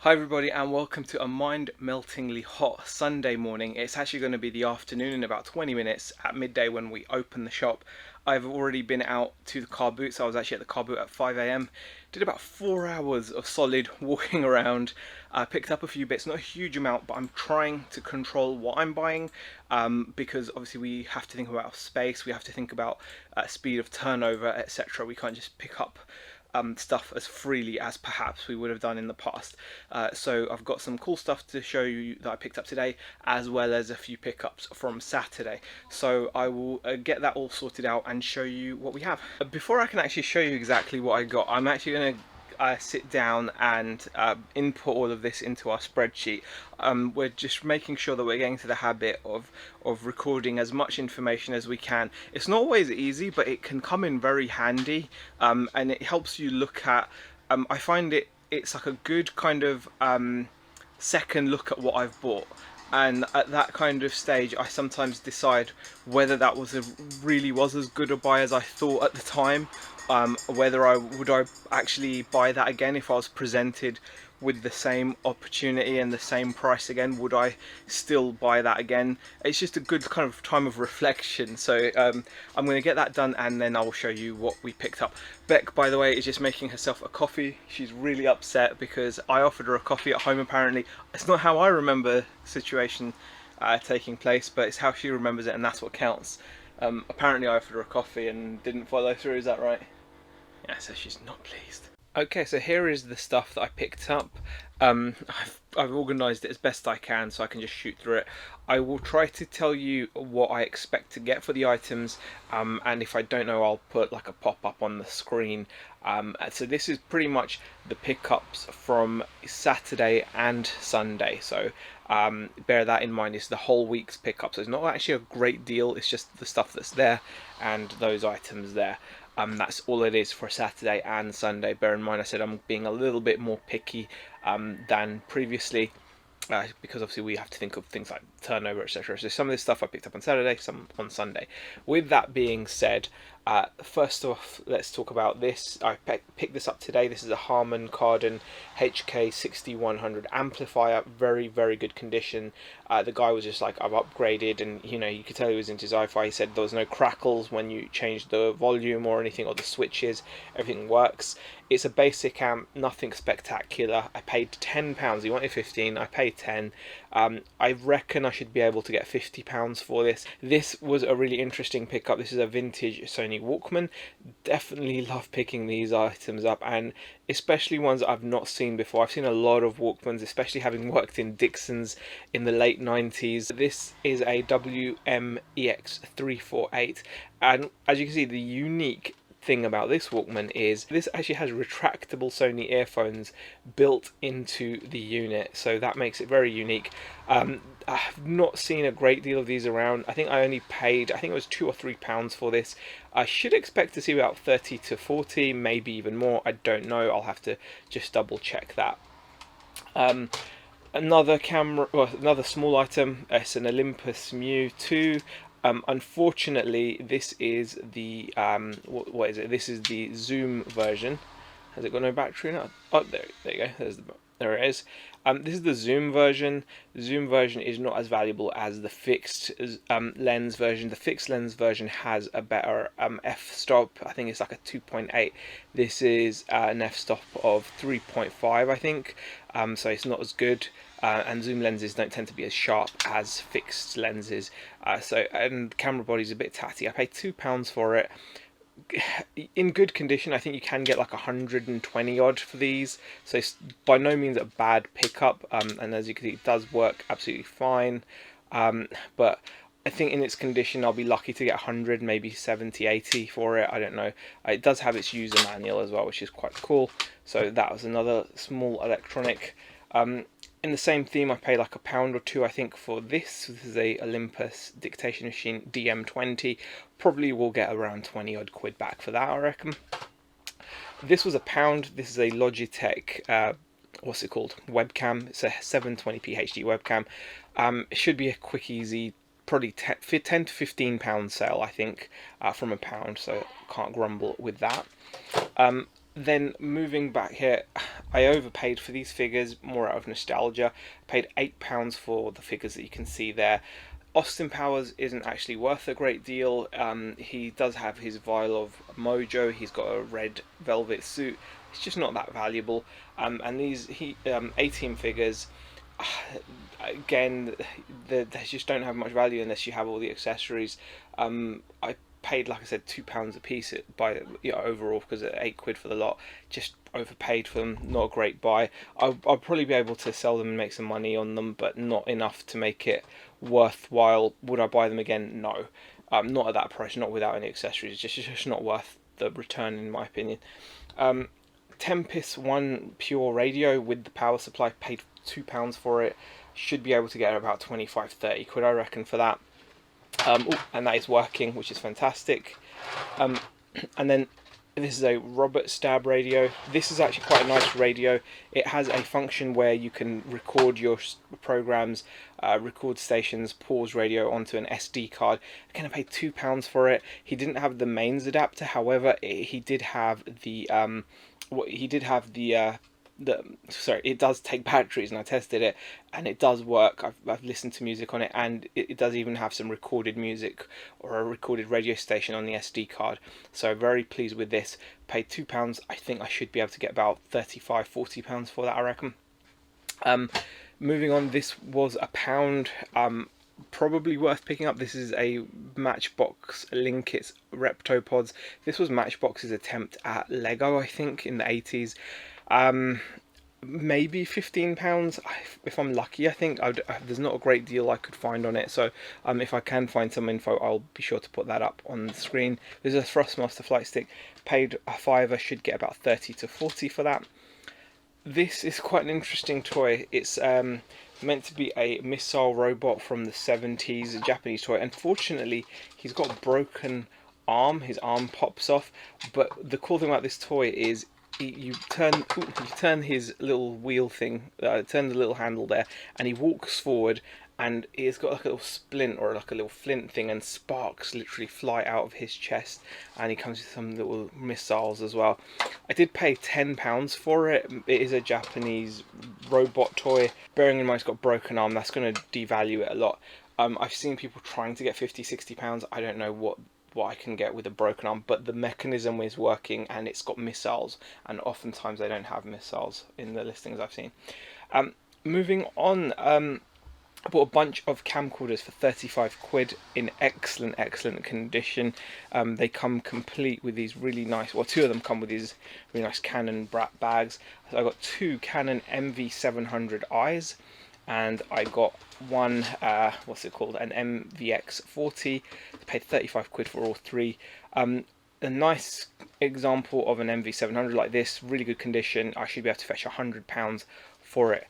Hi everybody and welcome to a mind-meltingly hot Sunday morning. It's actually going to be the afternoon in about 20 minutes at midday when we open the shop. I've already been out to the car boot, so I was actually at the car boot at 5 AM. Did about 4 hours of solid walking around. Picked up a few bits, not a huge amount, but I'm trying to control what I'm buying because obviously we have to think about space, we have to think about speed of turnover, etc. We can't just pick up stuff as freely as perhaps we would have done in the past. So I've got some cool stuff to show you that I picked up today, as well as a few pickups from Saturday. So I will get that all sorted out and show you what we have. Before I can actually show you exactly what I got, I'm actually going to sit down and input all of this into our spreadsheet. We're just making sure that we're getting to the habit of recording as much information as we can. It's not always easy, but it can come in very handy, and it helps you look at I find it's like a good kind of second look at what I've bought. And at that kind of stage, I sometimes decide whether that really was as good a buy as I thought at the time. Whether I would actually buy that again if I was presented with the same opportunity and the same price again. Would I still buy that again? It's just a good kind of time of reflection. So I'm going to get that done and then I will show you what we picked up. Beck, by the way, is just making herself a coffee. She's really upset because I offered her a coffee at home. Apparently it's not how I remember the situation taking place, but it's how she remembers it, and that's what counts. Apparently I offered her a coffee and didn't follow through. Is that right? Yeah, so she's not pleased. Okay, so here is the stuff that I picked up. I've organised it as best I can so I can just shoot through it. I will try to tell you what I expect to get for the items, and if I don't know, I'll put like a pop-up on the screen. So this is pretty much the pickups from Saturday and Sunday, so bear that in mind. It's the whole week's pickups. So it's not actually a great deal, it's just the stuff that's there and those items there. That's all it is for Saturday and Sunday. Bear in mind I said I'm being a little bit more picky than previously, because obviously we have to think of things like turnover, etc. So some of this stuff I picked up on Saturday, some on Sunday. With that being said, first off, let's talk about this. I picked this up today. This is a Harman Kardon HK6100 amplifier. Very, very good condition. The guy was just like, I've upgraded, and you know, you could tell he was into his hi-fi. He said there was no crackles when you changed the volume or anything, or the switches. Everything works. It's a basic amp, nothing spectacular. I paid £10. He wanted 15. I paid 10. I reckon I should be able to get £50 for this. This was a really interesting pickup. This is a vintage Sony Walkman. Definitely love picking these items up, and especially ones that I've not seen before. I've seen a lot of Walkmans, especially having worked in Dixon's in the late 90s. This is a WM-EX348, and as you can see, the unique thing about this Walkman is this actually has retractable Sony earphones built into the unit, so that makes it very unique. I've not seen a great deal of these around. I think I only paid, I think it was £2 or £3 for this. I should expect to see about 30 to 40, maybe even more. I don't know, I'll have to just double check that. Another camera, well, another small item. It's an Olympus MU2. Unfortunately, this is the what is it? This is the Zoom version. Has it got no battery now? Oh, there you go. There it is. This is the Zoom version. The Zoom version is not as valuable as the fixed lens version. The fixed lens version has a better f-stop. I think it's like a 2.8. This is an f-stop of 3.5, I think. So it's not as good. And zoom lenses don't tend to be as sharp as fixed lenses. And camera body's a bit tatty. I paid £2 for it. In good condition, I think you can get like 120 odd for these, so it's by no means a bad pickup, and as you can see, it does work absolutely fine. But I think in its condition I'll be lucky to get 100, maybe 70, 80 for it. I don't know. It does have its user manual as well, which is quite cool. So that was another small electronic. In the same theme, I paid like £1 or £2, I think, for this. This is a Olympus dictation machine DM20. Probably will get around 20 odd quid back for that, I reckon. This was £1. This is a Logitech, what's it called? Webcam. It's a 720p HD webcam. It should be a quick, easy, probably 10 to £15 sale, I think, from £1. So can't grumble with that. Then moving back here, I overpaid for these figures, more out of nostalgia. I paid £8 for the figures that you can see there. Austin Powers isn't actually worth a great deal. He does have his vial of mojo, he's got a red velvet suit, it's just not that valuable. And these 18 figures, again, they just don't have much value unless you have all the accessories. I paid, like I said, £2 a piece overall, because at £8 for the lot, just overpaid for them. Not a great buy. I'll probably be able to sell them and make some money on them, but not enough to make it worthwhile. Would I buy them again? No. Not at that price, not without any accessories. It's just not worth the return, in my opinion. Tempest One Pure Radio with the power supply, paid £2 for it. Should be able to get about 25-30 quid, I reckon, for that. And that is working, which is fantastic. And then this is a Robert Stab radio. This is actually quite a nice radio. It has a function where you can record your programs, record stations, pause radio onto an SD card. Again, I paid £2 for it. He didn't have the mains adapter, however, he did have the sorry, it does take batteries, and I tested it, and it does work. I've listened to music on it, and it does even have some recorded music or a recorded radio station on the SD card. So very pleased with this. Paid £2. I think I should be able to get about £35-40 for that, I reckon. Moving on, this was £1. Probably worth picking up. This is a Matchbox Linkits Reptopods. This was Matchbox's attempt at Lego, I think, in the 80s. Maybe £15 if I'm lucky. I think there's not a great deal I could find on it, so if I can find some info, I'll be sure to put that up on the screen. There's a Thrustmaster flight stick, paid a £5, should get about 30-40 for that. This is quite an interesting toy. It's meant to be a missile robot from the 70s, a Japanese toy. Unfortunately, he's got a broken arm. His arm pops off, but the cool thing about this toy is you turn his little wheel thing, turn the little handle there, and he walks forward, and he's got like a little splint or like a little flint thing, and sparks literally fly out of his chest, and he comes with some little missiles as well. I did pay £10 for it. It is a Japanese robot toy. Bearing in mind it's got a broken arm, that's going to devalue it a lot. I've seen people trying to get £50-60. I don't know what I can get with a broken arm, but the mechanism is working, and it's got missiles, and oftentimes they don't have missiles in the listings I've seen. Moving on, I bought a bunch of camcorders for 35 quid in excellent condition. They come complete with these really nice, well, two of them come with these really nice Canon bags. So I got two Canon MV700Is, and I got one, what's it called, an MVX40. I paid 35 quid for all three. A nice example of an MV700 like this, really good condition. I should be able to fetch £100 for it.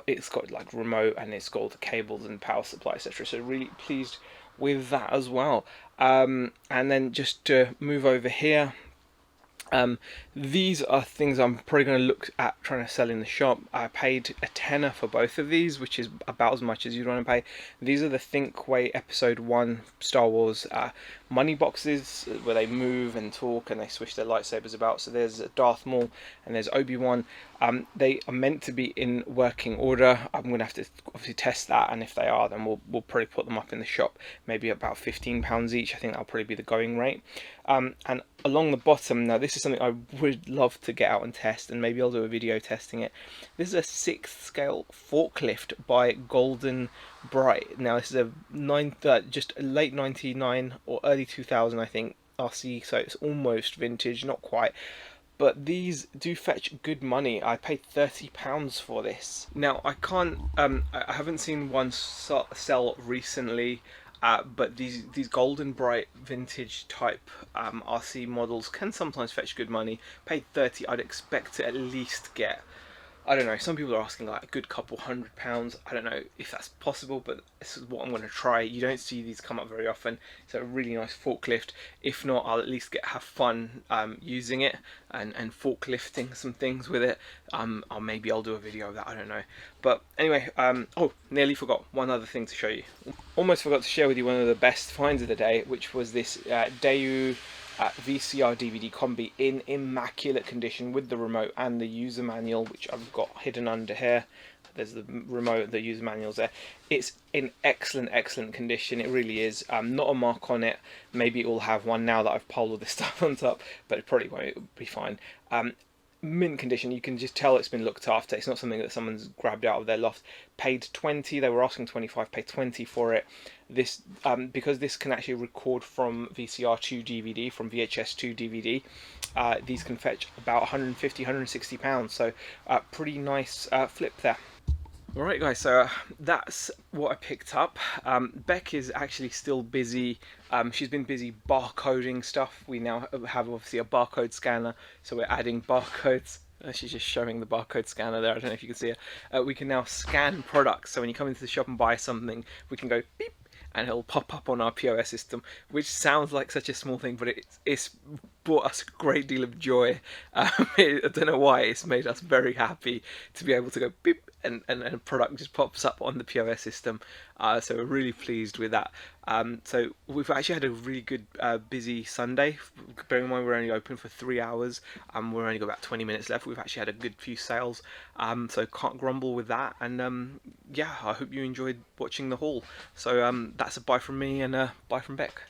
It's got like remote, and it's got all the cables and power supply, etc. So really pleased with that as well. And then just to move over here, these are things I'm probably going to look at trying to sell in the shop. I paid a tenner for both of these, which is about as much as you'd want to pay. These are the Thinkway Episode 1 Star Wars money boxes, where they move and talk and they swish their lightsabers about. So there's Darth Maul and there's Obi-Wan. They are meant to be in working order. I'm going to have to obviously test that, and if they are, then we'll probably put them up in the shop, maybe about £15 each. I think that'll probably be the going rate. And along the bottom, now this is something I would love to get out and test, and maybe I'll do a video testing it. This is a 6th scale forklift by Golden Bright. Now this is a just late 99 or early 2000, I think, RC, so it's almost vintage, not quite. But these do fetch good money. I paid £30 for this. Now I can't, I haven't seen one sell recently. But these Golden Bright vintage type RC models can sometimes fetch good money. Paid 30, I'd expect to at least get, I don't know, some people are asking like a good couple £100. I don't know if that's possible, but this is what I'm going to try. You don't see these come up very often. It's a really nice forklift. If not, I'll at least have fun using it and forklifting some things with it. Or maybe I'll do a video of that, I don't know. But anyway, oh, nearly forgot one other thing to show you. Almost forgot to share with you one of the best finds of the day, which was this Daewoo VCR DVD combi in immaculate condition with the remote and the user manual, which I've got hidden under here. There's the remote, the user manual's there. It's in excellent condition. It really is. Not a mark on it. Maybe it will have one now that I've piled all this stuff on top, but it probably won't. It'll be fine. Mint condition. You can just tell it's been looked after. It's not something that someone's grabbed out of their loft. Paid 20. They were asking 25. Paid 20 for it. This because this can actually record from VCR to DVD, from VHS to DVD. These can fetch about 150, 160 pounds. So pretty nice flip there. Alright guys, so that's what I picked up. Beck is actually still busy. She's been busy barcoding stuff. We now have obviously a barcode scanner, so we're adding barcodes. She's just showing the barcode scanner there. I don't know if you can see it. We can now scan products, so when you come into the shop and buy something, we can go beep, and it'll pop up on our POS system, which sounds like such a small thing, but it's brought us a great deal of joy. I don't know why, it's made us very happy to be able to go beep and a product just pops up on the POS system. So we're really pleased with that. So we've actually had a really good busy Sunday. Bearing in mind we're only open for 3 hours. We're only got about 20 minutes left. We've actually had a good few sales, so can't grumble with that. And yeah, I hope you enjoyed watching the haul. So that's a bye from me and a bye from Beck.